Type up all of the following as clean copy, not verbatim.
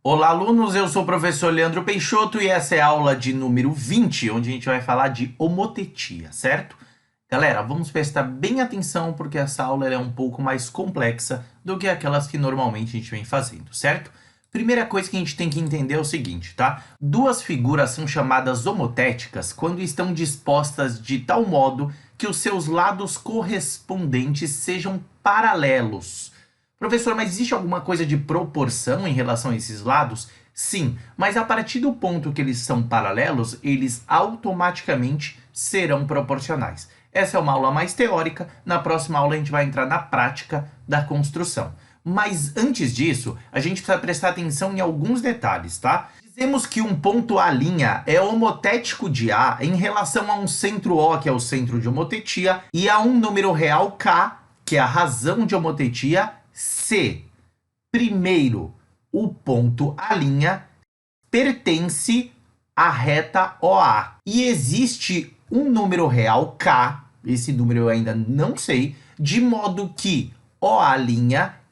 Olá, alunos! Eu sou o professor Leandro Peixoto e essa é a aula de número 20, onde a gente vai falar de homotetia, certo? Galera, vamos prestar bem atenção porque essa aula é um pouco mais complexa do que aquelas que normalmente a gente vem fazendo, certo? Primeira coisa que a gente tem que entender é o seguinte, tá? Duas figuras são chamadas homotéticas quando estão dispostas de tal modo que os seus lados correspondentes sejam paralelos. Professor, mas existe alguma coisa de proporção em relação a esses lados? Sim, mas a partir do ponto que eles são paralelos, eles automaticamente serão proporcionais. Essa é uma aula mais teórica, na próxima aula a gente vai entrar na prática da construção. Mas antes disso, a gente precisa prestar atenção em alguns detalhes, tá? Dizemos que um ponto A' é homotético de A em relação a um centro O, que é o centro de homotetia, e a um número real K, que é a razão de homotetia, se, primeiro, o ponto A' pertence à reta OA e existe um número real K, esse número eu ainda não sei, de modo que OA'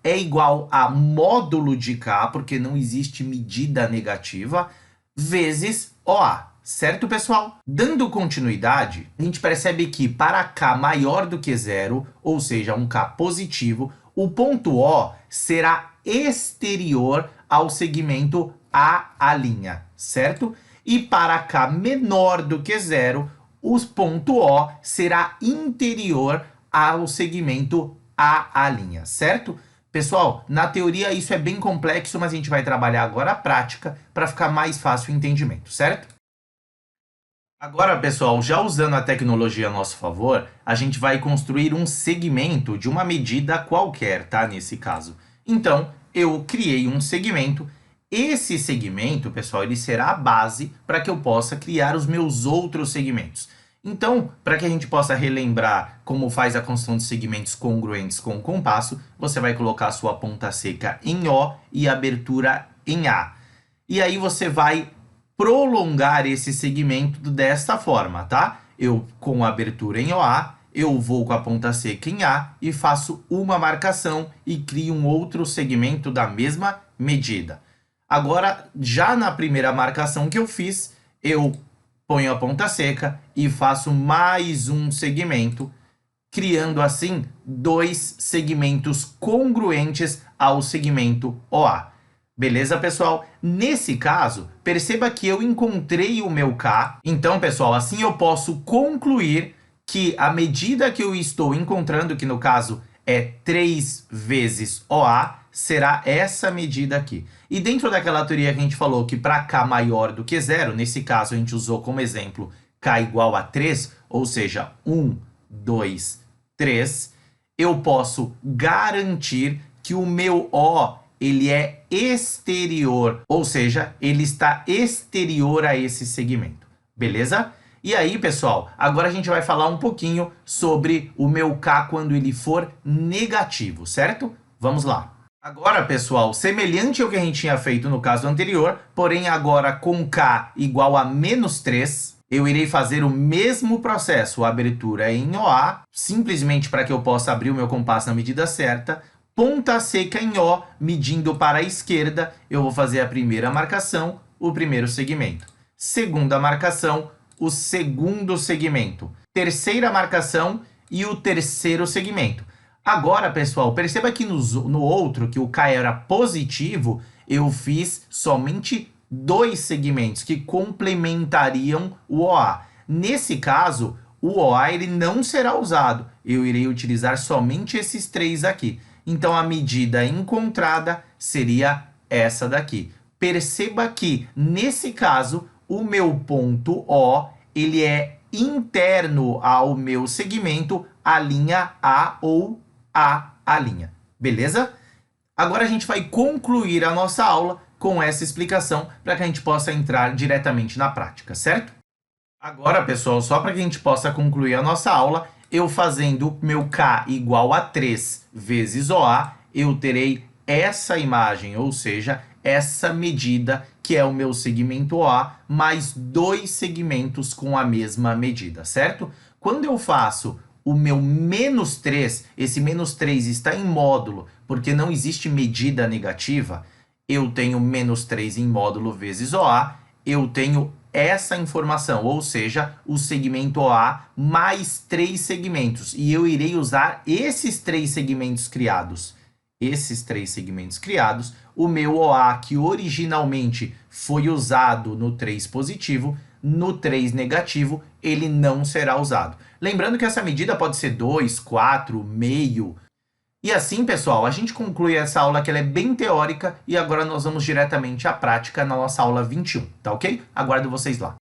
é igual a módulo de K, porque não existe medida negativa, vezes OA. Certo, pessoal? Dando continuidade, a gente percebe que para K maior do que zero, ou seja, um K positivo, o ponto O será exterior ao segmento AA', certo? E para K menor do que zero, o ponto O será interior ao segmento AA', certo? Pessoal, na teoria isso é bem complexo, mas a gente vai trabalhar agora a prática para ficar mais fácil o entendimento, certo? Agora, pessoal, já usando a tecnologia a nosso favor, a gente vai construir um segmento de uma medida qualquer, tá? Nesse caso. Então, eu criei um segmento. Esse segmento, pessoal, ele será a base para que eu possa criar os meus outros segmentos. Então, para que a gente possa relembrar como faz a construção de segmentos congruentes com o compasso, você vai colocar a sua ponta seca em O e a abertura em A. E aí você vai prolongar esse segmento desta forma, tá? Eu, com a abertura em OA, eu vou com a ponta seca em A e faço uma marcação e crio um outro segmento da mesma medida. Agora, já na primeira marcação que eu fiz, eu ponho a ponta seca e faço mais um segmento, criando assim dois segmentos congruentes ao segmento OA. Beleza, pessoal? Nesse caso, perceba que eu encontrei o meu K. Então, pessoal, assim eu posso concluir que a medida que eu estou encontrando, que no caso é 3 vezes OA, será essa medida aqui. E dentro daquela teoria que a gente falou que para K maior do que zero, nesse caso a gente usou como exemplo K igual a 3, ou seja, 1, 2, 3, eu posso garantir que o meu O ele é exterior, ou seja, ele está exterior a esse segmento, beleza? E aí, pessoal, agora a gente vai falar um pouquinho sobre o meu K quando ele for negativo, certo? Vamos lá. Agora, pessoal, semelhante ao que a gente tinha feito no caso anterior, porém agora com K igual a menos 3, eu irei fazer o mesmo processo, a abertura em OA, simplesmente para que eu possa abrir o meu compasso na medida certa, ponta seca em O, medindo para a esquerda, eu vou fazer a primeira marcação, o primeiro segmento. Segunda marcação, o segundo segmento. Terceira marcação e o terceiro segmento. Agora, pessoal, perceba que no outro, que o K era positivo, eu fiz somente dois segmentos que complementariam o OA. Nesse caso, o OA ele não será usado. Eu irei utilizar somente esses três aqui. Então, a medida encontrada seria essa daqui. Perceba que, nesse caso, o meu ponto O, ele é interno ao meu segmento, a linha A ou A linha. Beleza? Agora a gente vai concluir a nossa aula com essa explicação para que a gente possa entrar diretamente na prática, certo? Agora, pessoal, só para que a gente possa concluir a nossa aula, eu fazendo meu K igual a 3 vezes OA, eu terei essa imagem, ou seja, essa medida que é o meu segmento OA, mais dois segmentos com a mesma medida, certo? Quando eu faço o meu menos 3, esse menos 3 está em módulo, porque não existe medida negativa, eu tenho menos 3 em módulo vezes OA, eu tenho essa informação, ou seja, o segmento OA mais 3 segmentos. E eu irei usar esses 3 segmentos criados. Esses 3 segmentos criados, o meu OA, que originalmente foi usado no 3 positivo, no 3 negativo, ele não será usado. Lembrando que essa medida pode ser 2, 4, meio. E assim, pessoal, a gente conclui essa aula que ela é bem teórica e agora nós vamos diretamente à prática na nossa aula 21, tá ok? Aguardo vocês lá.